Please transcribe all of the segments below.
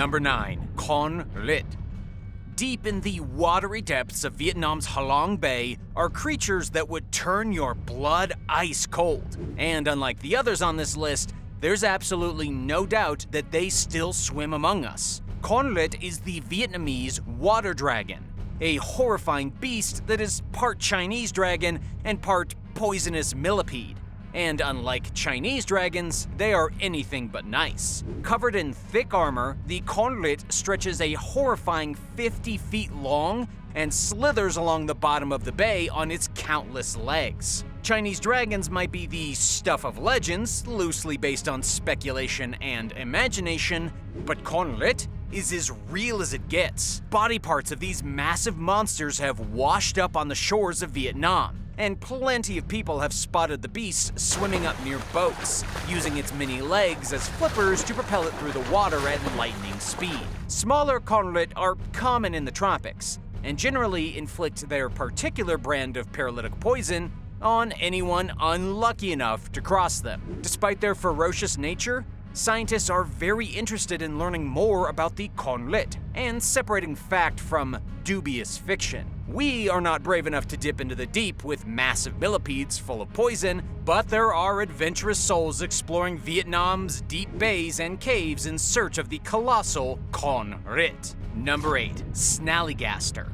Number 9. Con Lit. Deep in the watery depths of Vietnam's Halong Bay are creatures that would turn your blood ice cold. And unlike the others on this list, there's absolutely no doubt that they still swim among us. Con Lit is the Vietnamese water dragon, a horrifying beast that is part Chinese dragon and part poisonous millipede. And unlike Chinese dragons, they are anything but nice. Covered in thick armor, the Con Lit stretches a horrifying 50 feet long and slithers along the bottom of the bay on its countless legs. Chinese dragons might be the stuff of legends, loosely based on speculation and imagination, but Con Lit is as real as it gets. Body parts of these massive monsters have washed up on the shores of Vietnam, and plenty of people have spotted the beast swimming up near boats, using its many legs as flippers to propel it through the water at lightning speed. Smaller Con Lit are common in the tropics, and generally inflict their particular brand of paralytic poison on anyone unlucky enough to cross them. Despite their ferocious nature, scientists are very interested in learning more about the Con Lit and separating fact from dubious fiction. We are not brave enough to dip into the deep with massive millipedes full of poison, but there are adventurous souls exploring Vietnam's deep bays and caves in search of the colossal Con Lit. Number 8. Snallygaster.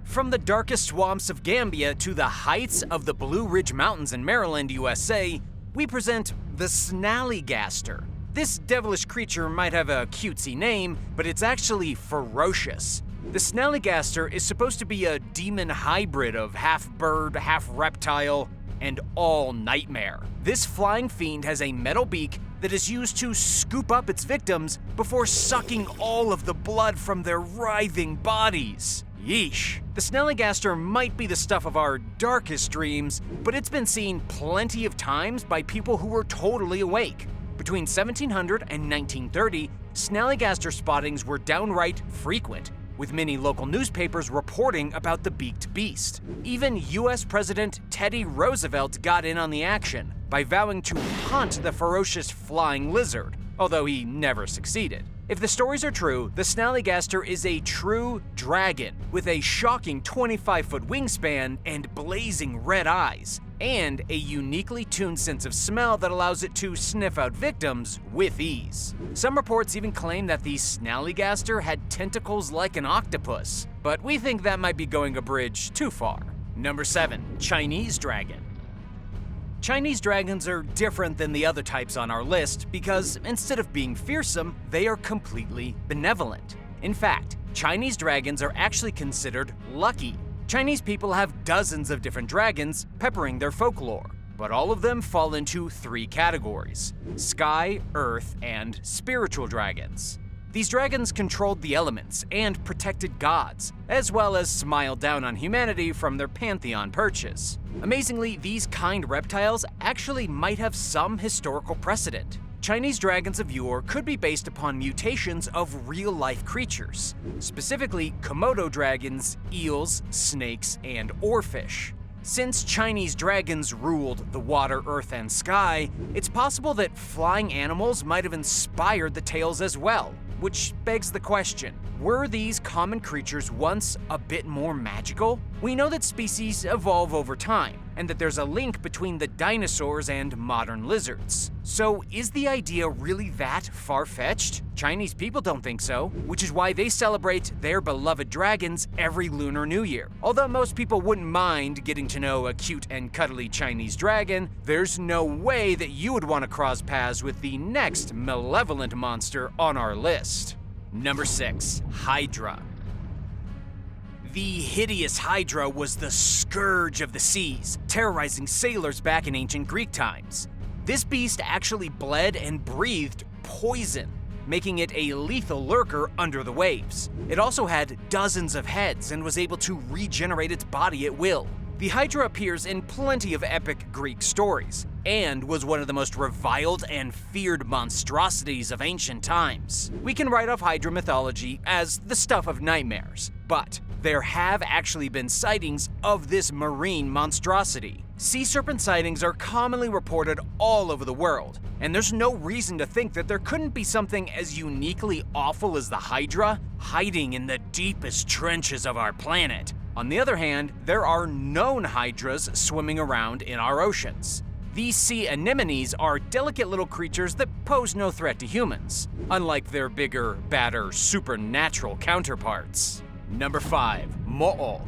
From the darkest swamps of Gambia to the heights of the Blue Ridge Mountains in Maryland, USA, we present the Snallygaster. This devilish creature might have a cutesy name, but it's actually ferocious. The Snallygaster is supposed to be a demon hybrid of half bird, half reptile, and all nightmare. This flying fiend has a metal beak that is used to scoop up its victims before sucking all of the blood from their writhing bodies. Yeesh. The Snallygaster might be the stuff of our darkest dreams, but it's been seen plenty of times by people who were totally awake. Between 1700 and 1930, Snallygaster spottings were downright frequent, with many local newspapers reporting about the beaked beast. Even US President Teddy Roosevelt got in on the action by vowing to hunt the ferocious flying lizard, although he never succeeded. If the stories are true, the Snallygaster is a true dragon with a shocking 25-foot wingspan and blazing red eyes, and a uniquely tuned sense of smell that allows it to sniff out victims with ease. Some reports even claim that the Snallygaster had tentacles like an octopus, but we think that might be going a bridge too far. Number 7. Chinese dragon. Chinese dragons are different than the other types on our list because instead of being fearsome, they are completely benevolent. In fact, Chinese dragons are actually considered lucky. Chinese people have dozens of different dragons peppering their folklore, but all of them fall into 3 categories: sky, earth, and spiritual dragons. These dragons controlled the elements and protected gods, as well as smiled down on humanity from their pantheon perches. Amazingly, these kind reptiles actually might have some historical precedent. Chinese dragons of yore could be based upon mutations of real-life creatures, specifically Komodo dragons, eels, snakes, and oarfish. Since Chinese dragons ruled the water, earth, and sky, it's possible that flying animals might have inspired the tales as well. Which begs the question, were these common creatures once a bit more magical? We know that species evolve over time, and that there's a link between the dinosaurs and modern lizards. So is the idea really that far-fetched? Chinese people don't think so, which is why they celebrate their beloved dragons every Lunar New Year. Although most people wouldn't mind getting to know a cute and cuddly Chinese dragon, there's no way that you would want to cross paths with the next malevolent monster on our list. Number 6. Hydra. The hideous Hydra was the scourge of the seas, terrorizing sailors back in ancient Greek times. This beast actually bled and breathed poison, making it a lethal lurker under the waves. It also had dozens of heads and was able to regenerate its body at will. The Hydra appears in plenty of epic Greek stories, and was one of the most reviled and feared monstrosities of ancient times. We can write off Hydra mythology as the stuff of nightmares, but there have actually been sightings of this marine monstrosity. Sea serpent sightings are commonly reported all over the world, and there's no reason to think that there couldn't be something as uniquely awful as the Hydra hiding in the deepest trenches of our planet. On the other hand, there are known hydras swimming around in our oceans. These sea anemones are delicate little creatures that pose no threat to humans, unlike their bigger, badder, supernatural counterparts. Number 5. Mo'o.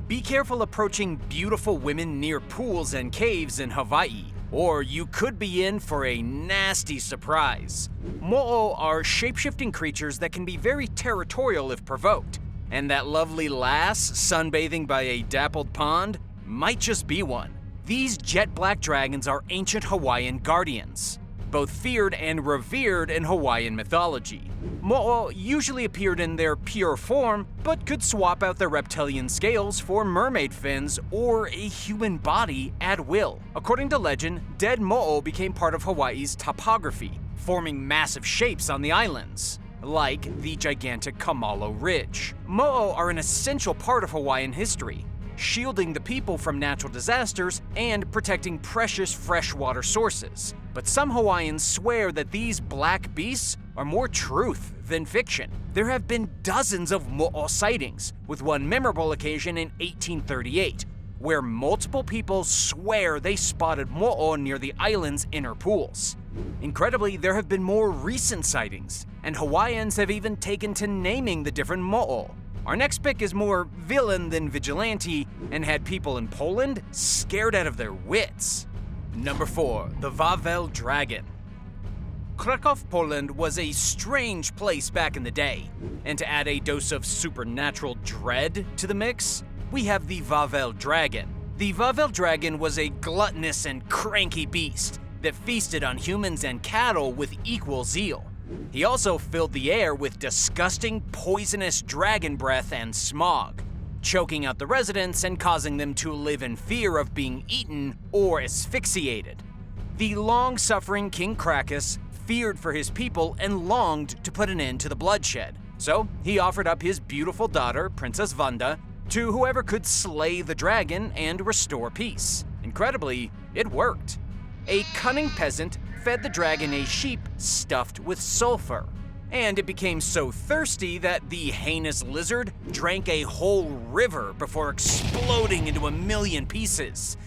Be careful approaching beautiful women near pools and caves in Hawaii, or you could be in for a nasty surprise. Mo'o are shape-shifting creatures that can be very territorial if provoked, and that lovely lass sunbathing by a dappled pond might just be one. These jet black dragons are ancient Hawaiian guardians, both feared and revered in Hawaiian mythology. Mo'o usually appeared in their pure form, but could swap out their reptilian scales for mermaid fins or a human body at will. According to legend, dead Mo'o became part of Hawaii's topography, forming massive shapes on the islands, like the gigantic Kamalo Ridge. Mo'o are an essential part of Hawaiian history, shielding the people from natural disasters and protecting precious freshwater sources. But some Hawaiians swear that these black beasts are more truth than fiction. There have been dozens of Mo'o sightings, with one memorable occasion in 1838, where multiple people swear they spotted Mo'o near the island's inner pools. Incredibly, there have been more recent sightings, and Hawaiians have even taken to naming the different Mo'o. Our next pick is more villain than vigilante and had people in Poland scared out of their wits. Number 4. The Wawel Dragon. Krakow, Poland was a strange place back in the day, and to add a dose of supernatural dread to the mix, we have the Wawel Dragon. The Wawel Dragon was a gluttonous and cranky beast that feasted on humans and cattle with equal zeal. He also filled the air with disgusting, poisonous dragon breath and smog, choking out the residents and causing them to live in fear of being eaten or asphyxiated. The long-suffering King Krakus feared for his people and longed to put an end to the bloodshed. So he offered up his beautiful daughter, Princess Wanda, to whoever could slay the dragon and restore peace. Incredibly, it worked. A cunning peasant fed the dragon a sheep stuffed with sulfur, and it became so thirsty that the heinous lizard drank a whole river before exploding into a million pieces.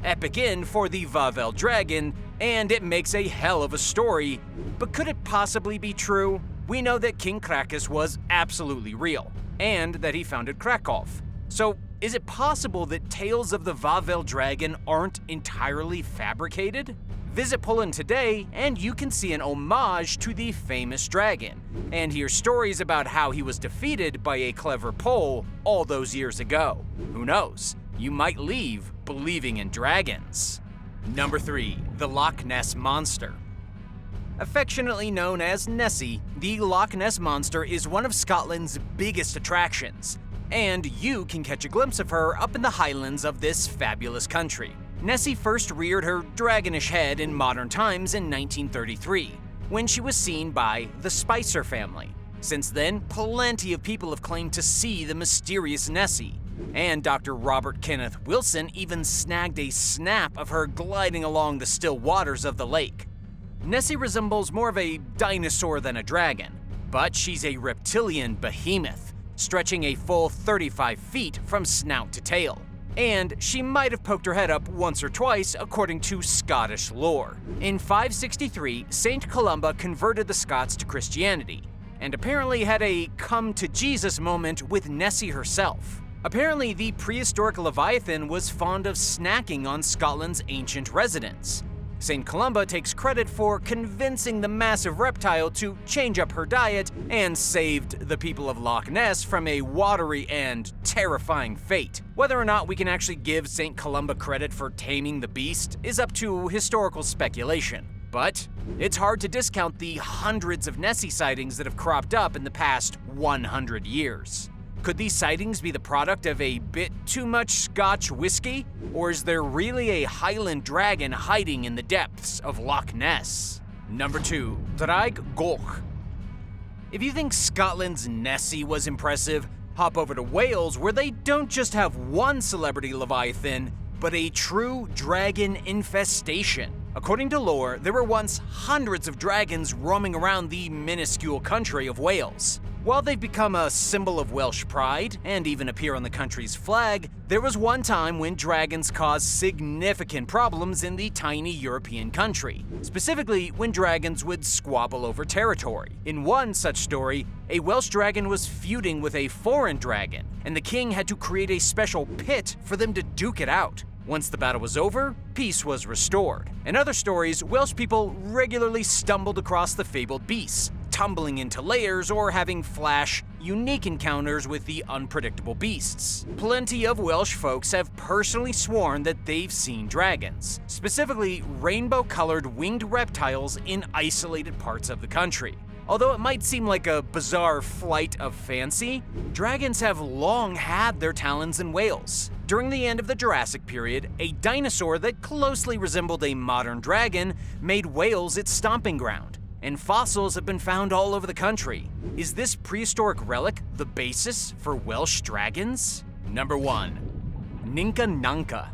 Epic end for the Wawel Dragon, and it makes a hell of a story, but could it possibly be true? We know that King Krakus was absolutely real, and that he founded Krakow. So is it possible that tales of the Wawel Dragon aren't entirely fabricated? Visit Poland today and you can see an homage to the famous dragon, and hear stories about how he was defeated by a clever Pole all those years ago. Who knows? You might leave believing in dragons. Number 3. The Loch Ness Monster. Affectionately known as Nessie, the Loch Ness Monster is one of Scotland's biggest attractions, and you can catch a glimpse of her up in the highlands of this fabulous country. Nessie first reared her dragonish head in modern times in 1933, when she was seen by the Spicer family. Since then, plenty of people have claimed to see the mysterious Nessie, and Dr. Robert Kenneth Wilson even snagged a snap of her gliding along the still waters of the lake. Nessie resembles more of a dinosaur than a dragon, but she's a reptilian behemoth, stretching a full 35 feet from snout to tail. And she might have poked her head up once or twice, according to Scottish lore. In 563, Saint Columba converted the Scots to Christianity, and apparently had a come-to-Jesus moment with Nessie herself. Apparently, the prehistoric Leviathan was fond of snacking on Scotland's ancient residents. St. Columba takes credit for convincing the massive reptile to change up her diet and saved the people of Loch Ness from a watery and terrifying fate. Whether or not we can actually give St. Columba credit for taming the beast is up to historical speculation. But it's hard to discount the hundreds of Nessie sightings that have cropped up in the past 100 years. Could these sightings be the product of a bit too much Scotch whiskey? Or is there really a Highland dragon hiding in the depths of Loch Ness? Number 2. Draig Goch. If you think Scotland's Nessie was impressive, hop over to Wales, where they don't just have one celebrity leviathan, but a true dragon infestation. According to lore, there were once hundreds of dragons roaming around the minuscule country of Wales. While they've become a symbol of Welsh pride and even appear on the country's flag, there was one time when dragons caused significant problems in the tiny European country, specifically when dragons would squabble over territory. In one such story, a Welsh dragon was feuding with a foreign dragon, and the king had to create a special pit for them to duke it out. Once the battle was over, peace was restored. In other stories, Welsh people regularly stumbled across the fabled beasts, tumbling into layers or having flash, unique encounters with the unpredictable beasts. Plenty of Welsh folks have personally sworn that they've seen dragons, specifically rainbow-colored winged reptiles in isolated parts of the country. Although it might seem like a bizarre flight of fancy, dragons have long had their talons in Wales. During the end of the Jurassic period, a dinosaur that closely resembled a modern dragon made Wales its stomping ground, and fossils have been found all over the country. Is this prehistoric relic the basis for Welsh dragons? Number 1. Ninka Nanka.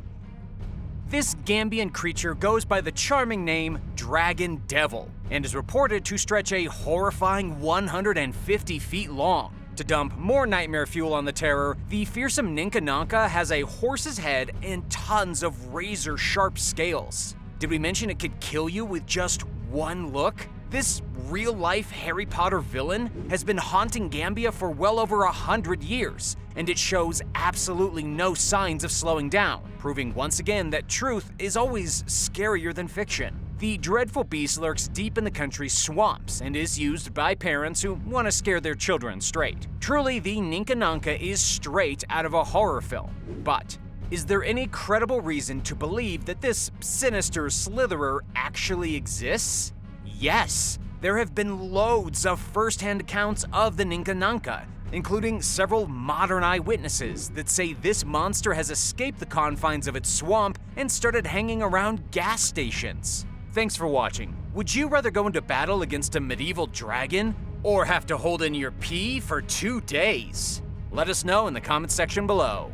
This Gambian creature goes by the charming name Dragon Devil and is reported to stretch a horrifying 150 feet long. To dump more nightmare fuel on the terror, the fearsome Ninka Nanka has a horse's head and tons of razor-sharp scales. Did we mention it could kill you with just one look? This real-life Harry Potter villain has been haunting Gambia for well over 100 years, and it shows absolutely no signs of slowing down, proving once again that truth is always scarier than fiction. The dreadful beast lurks deep in the country's swamps and is used by parents who want to scare their children straight. Truly, the Ninka Nanka is straight out of a horror film. But is there any credible reason to believe that this sinister slitherer actually exists? Yes, there have been loads of first-hand accounts of the Ninka Nanka, including several modern eyewitnesses that say this monster has escaped the confines of its swamp and started hanging around gas stations. Thanks for watching. Would you rather go into battle against a medieval dragon or have to hold in your pee for 2 days? Let us know in the comments section below.